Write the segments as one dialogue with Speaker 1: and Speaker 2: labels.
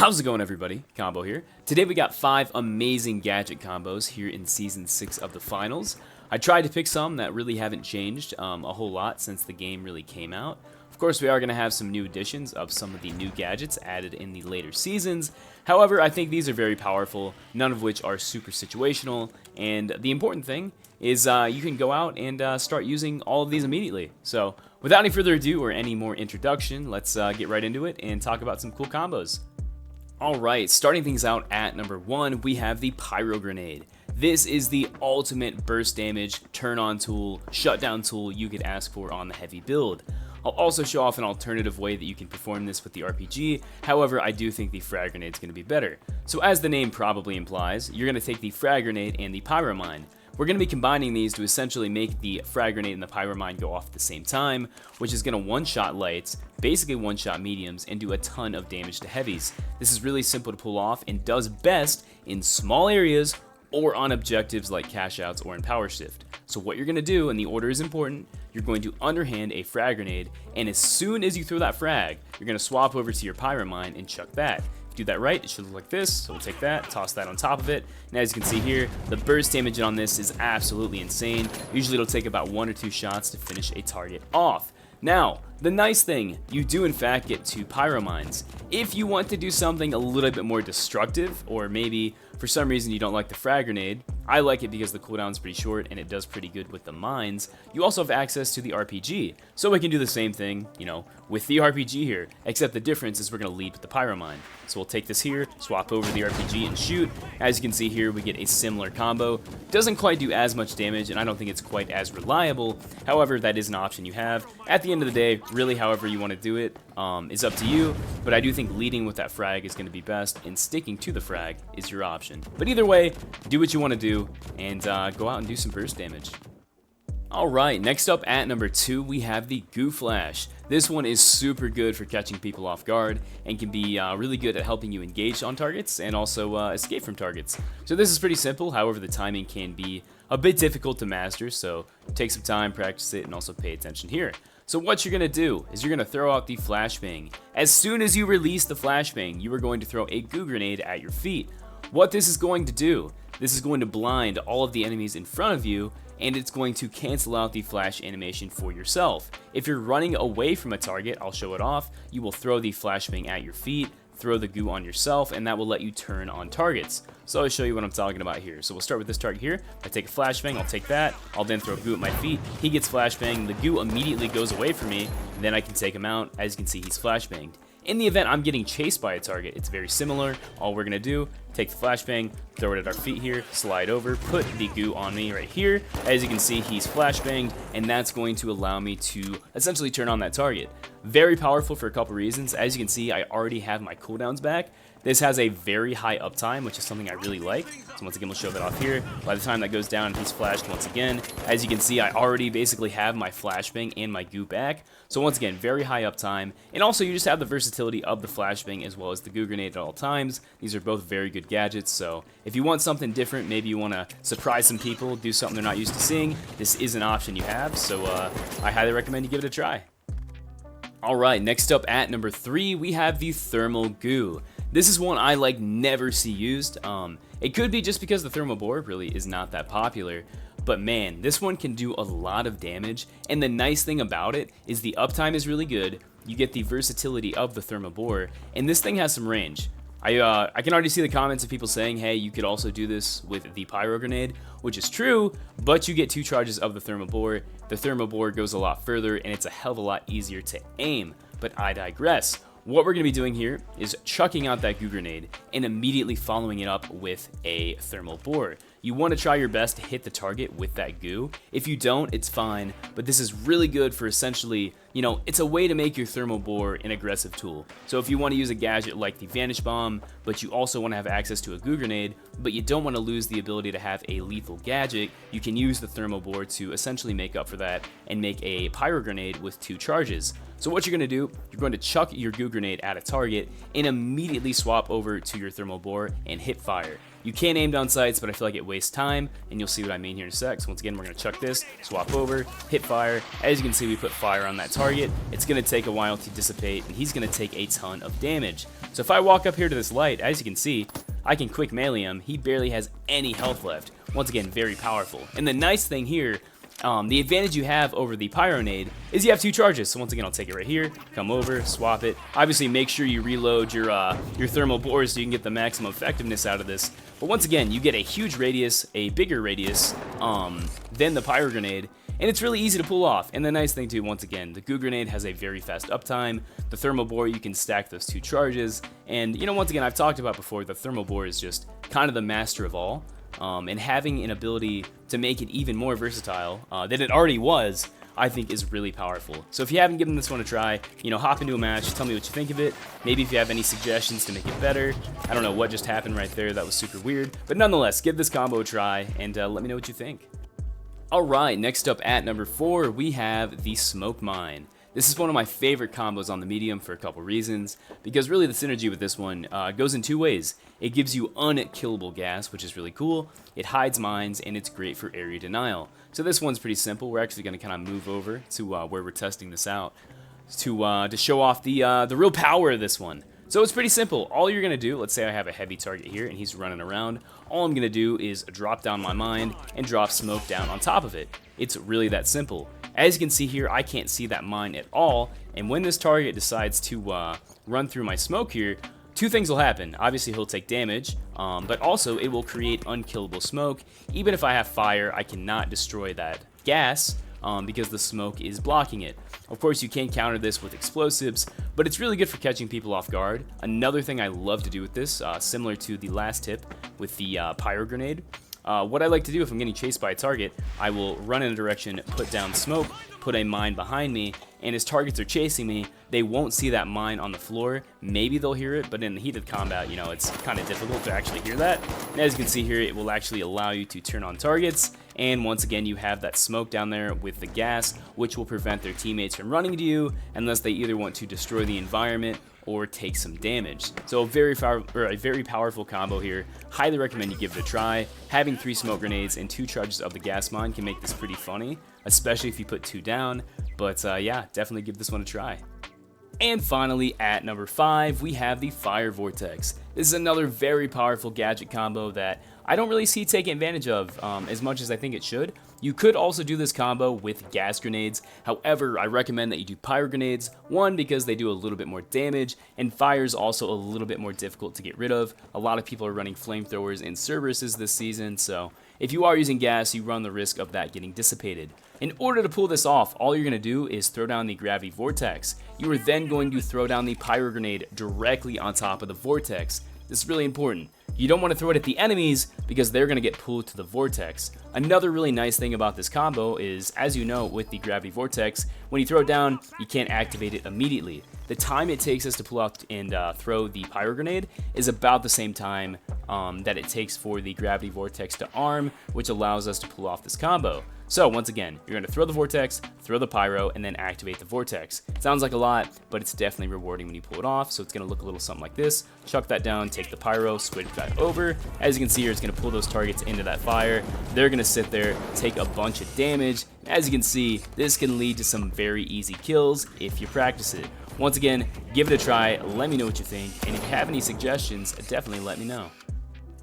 Speaker 1: How's it going, everybody? Combo here. Today we got 5 amazing gadget combos here in Season 6 of the finals. I tried to pick some that really haven't changed a whole lot since the game really came out. Of course, we are going to have some new additions of some of the new gadgets added in the later seasons. However, I think these are very powerful, none of which are super situational, and the important thing is you can go out and start using all of these immediately. So, without any further ado or any more introduction, let's get right into it and talk about some cool combos. Alright, starting things out at number 1, we have the Pyro Grenade. This is the ultimate burst damage, turn-on tool, shutdown tool you could ask for on the heavy build. I'll also show off an alternative way that you can perform this with the RPG, however I do think the Frag Grenade is going to be better. So as the name probably implies, you're going to take the Frag Grenade and the Pyro Mine. We're going to be combining these to essentially make the Frag Grenade and the Pyro Mine go off at the same time, which is going to one-shot lights, basically one-shot mediums, and do a ton of damage to heavies. This is really simple to pull off and does best in small areas or on objectives like cash outs or in power shift. So what you're going to do, and the order is important, you're going to underhand a Frag Grenade, and as soon as you throw that frag, you're going to swap over to your Pyro Mine and chuck that. Do that right, it should look like this. So we'll take that, toss that on top of it, and as you can see here, the burst damage on this is absolutely insane. Usually it'll take about 1 or 2 shots to finish a target off. Now, the nice thing, you do in fact get 2 Pyro Mines. If you want to do something a little bit more destructive, or maybe for some reason you don't like the Frag Grenade, I like it because the cooldown's pretty short and it does pretty good with the mines, you also have access to the RPG. So we can do the same thing, with the RPG here, except the difference is we're going to lead with the Pyro Mine. So we'll take this here, swap over the RPG and shoot. As you can see here, we get a similar combo. Doesn't quite do as much damage, and I don't think it's quite as reliable. However, that is an option you have. At the end of the day, really however you want to do it is up to you, but I do think leading with that frag is going to be best, and sticking to the frag is your option. But either way, do what you want to do, and go out and do some burst damage. Alright, next up at number 2, we have the Goo Flash. This one is super good for catching people off guard, and can be really good at helping you engage on targets, and also escape from targets. So this is pretty simple, however the timing can be a bit difficult to master, so take some time, practice it, and also pay attention here. So what you're going to do is you're going to throw out the flashbang. As soon as you release the flashbang, you are going to throw a Goo Grenade at your feet. What this is going to do, this is going to blind all of the enemies in front of you, and it's going to cancel out the flash animation for yourself. If you're running away from a target, I'll show it off, you will throw the flashbang at your feet, throw the goo on yourself, and that will let you turn on targets. So I'll show you what I'm talking about here. So we'll start with this target here. I take a flashbang, I'll take that, I'll then throw goo at my feet. He gets flashbang, the goo immediately goes away from me, and then I can take him out. As you can see, he's flashbanged. In the event I'm getting chased by a target, it's very similar. All we're gonna do, take the flashbang, throw it at our feet here, slide over, put the goo on me right here. As you can see, he's flashbanged, and that's going to allow me to essentially turn on that target. Very powerful for a couple reasons. As you can see, I already have my cooldowns back. This has a very high uptime, which is something I really like. So once again, we'll show that off here. By the time that goes down, he's flashed once again. As you can see, I already basically have my flashbang and my goo back. So once again, very high uptime. And also, you just have the versatility of the flashbang as well as the Goo Grenade at all times. These are both very good gadgets. So if you want something different, maybe you want to surprise some people, do something they're not used to seeing, this is an option you have. So I highly recommend you give it a try. Alright, next up at number 3, we have the Thermal Goo. This is one I never see used. It could be just because the thermal bore really is not that popular, but man, this one can do a lot of damage, and the nice thing about it is the uptime is really good, you get the versatility of the thermal bore, and this thing has some range. I can already see the comments of people saying, hey, you could also do this with the Pyro Grenade, which is true, but you get 2 charges of the thermal bore. The thermal bore goes a lot further, and it's a hell of a lot easier to aim, but I digress. What we're going to be doing here is chucking out that Goo Grenade and immediately following it up with a thermal bore. You want to try your best to hit the target with that goo. If you don't, it's fine, but this is really good for essentially, it's a way to make your thermal bore an aggressive tool. So if you want to use a gadget like the Vanish Bomb, but you also want to have access to a Goo Grenade, but you don't want to lose the ability to have a lethal gadget, you can use the thermal bore to essentially make up for that and make a Pyro Grenade with 2 charges. So what you're going to do, you're going to chuck your Goo Grenade at a target and immediately swap over to your thermal bore and hit fire. You can aim down sights, but I feel like it wastes time, and you'll see what I mean here in a sec. So once again, we're going to chuck this, swap over, hit fire. As you can see, we put fire on that target. It's going to take a while to dissipate, and he's going to take a ton of damage. So if I walk up here to this light, as you can see, I can quick melee him. He barely has any health left. Once again, very powerful. And the nice thing here, the advantage you have over the Pyro nade is you have 2 charges. So once again, I'll take it right here, come over, swap it. Obviously, make sure you reload your thermal bores so you can get the maximum effectiveness out of this. But once again, you get a huge radius, a bigger radius than the Pyro grenade, and it's really easy to pull off. And the nice thing too, once again, the Goo grenade has a very fast uptime. The thermal bore, you can stack those 2 charges. And you know, once again, I've talked about before, the thermal bore is just kind of the master of all. And having an ability to make it even more versatile than it already was, I think is really powerful. So if you haven't given this one a try, you know, hop into a match, tell me what you think of it. Maybe if you have any suggestions to make it better. I don't know what just happened right there, that was super weird. But nonetheless, give this combo a try and let me know what you think. Alright, next up at number 4, we have the Smoke Mine. This is one of my favorite combos on the medium for a couple reasons, because really the synergy with this one goes in 2 ways. It gives you unkillable gas, which is really cool, it hides mines, and it's great for area denial. So this one's pretty simple. We're actually going to kind of move over to where we're testing this out to show off the real power of this one. So it's pretty simple. All you're going to do, let's say I have a heavy target here and he's running around, all I'm going to do is drop down my mine and drop smoke down on top of it. It's really that simple. As you can see here, I can't see that mine at all, and when this target decides to run through my smoke here, 2 things will happen. Obviously, he'll take damage, but also it will create unkillable smoke. Even if I have fire, I cannot destroy that gas because the smoke is blocking it. Of course, you can counter this with explosives, but it's really good for catching people off guard. Another thing I love to do with this, similar to the last tip with the Pyro grenade, what I like to do if I'm getting chased by a target, I will run in a direction, put down smoke, put a mine behind me, and as targets are chasing me, they won't see that mine on the floor. Maybe they'll hear it, but in the heat of combat, you know, it's kind of difficult to actually hear that. And as you can see here, it will actually allow you to turn on targets, and once again, you have that smoke down there with the gas, which will prevent their teammates from running to you unless they either want to destroy the environment or take some damage. So a very powerful combo here. Highly recommend you give it a try. Having 3 smoke grenades and 2 charges of the gas mine can make this pretty funny, especially if you put 2 down. But yeah, definitely give this one a try. And finally, at number 5, we have the Fire Vortex. This is another very powerful gadget combo that I don't really see taken advantage of as much as I think it should. You could also do this combo with gas grenades. However, I recommend that you do pyro grenades. 1, because they do a little bit more damage, and fire is also a little bit more difficult to get rid of. A lot of people are running flamethrowers and Cerberuses this season, so if you are using gas, you run the risk of that getting dissipated. In order to pull this off, all you're going to do is throw down the Gravity Vortex. You are then going to throw down the Pyro Grenade directly on top of the Vortex. This is really important. You don't want to throw it at the enemies because they're going to get pulled to the Vortex. Another really nice thing about this combo is, as you know, with the Gravity Vortex, when you throw it down, you can't activate it immediately. The time it takes us to pull out and throw the Pyro Grenade is about the same time that it takes for the Gravity Vortex to arm, which allows us to pull off this combo. So once again, you're going to throw the Vortex, throw the Pyro, and then activate the Vortex. It sounds like a lot, but it's definitely rewarding when you pull it off, so it's going to look a little something like this. Chuck that down, take the Pyro, switch that over. As you can see here, it's going to pull those targets into that fire. They're going to sit there, take a bunch of damage. As you can see, this can lead to some very easy kills if you practice it. Once again, give it a try, let me know what you think, and if you have any suggestions, definitely let me know.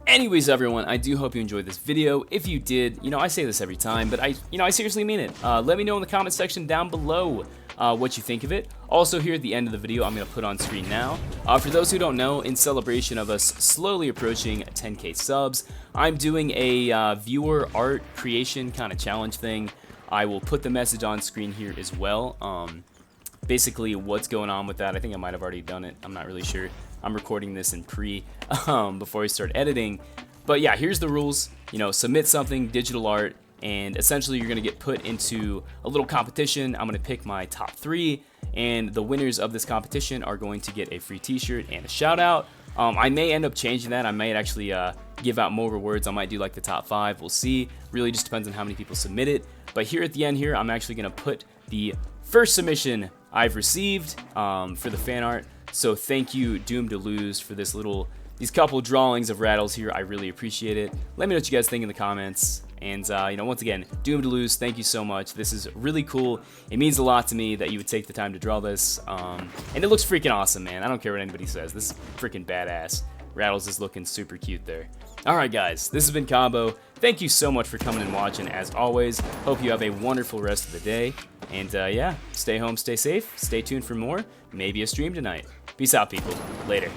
Speaker 1: Anyways, everyone, I do hope you enjoyed this video. If you did, you know, I say this every time, but I seriously mean it. Let me know in the comment section down below what you think of it. Also, here at the end of the video, I'm going to put on screen now. For those who don't know, in celebration of us slowly approaching 10K subs, I'm doing a viewer art creation kind of challenge thing. I will put the message on screen here as well. Basically, what's going on with that, I think I might have already done it. I'm not really sure. I'm recording this in before I start editing. But yeah, here's the rules. You know, submit something, digital art, and essentially you're going to get put into a little competition. I'm going to pick my top 3, and the winners of this competition are going to get a free t-shirt and a shout out. I may end up changing that. I might actually give out more rewards. I might do like the top 5. We'll see. Really just depends on how many people submit it. But here at the end here, I'm actually going to put the first submission I've received for the fan art. So thank you, Doomed to Lose, for this little these couple drawings of Rattles here, I really appreciate it. Let me know what you guys think in the comments. And, you know, once again, Doomed to Lose, thank you so much. This is really cool. It means a lot to me that you would take the time to draw this. And it looks freaking awesome, man. I don't care what anybody says. This is freaking badass. Rattles is looking super cute there. Alright, guys, this has been Combo. Thank you so much for coming and watching, as always. Hope you have a wonderful rest of the day. And, yeah, stay home, stay safe. Stay tuned for more. Maybe a stream tonight. Peace out, people. Later.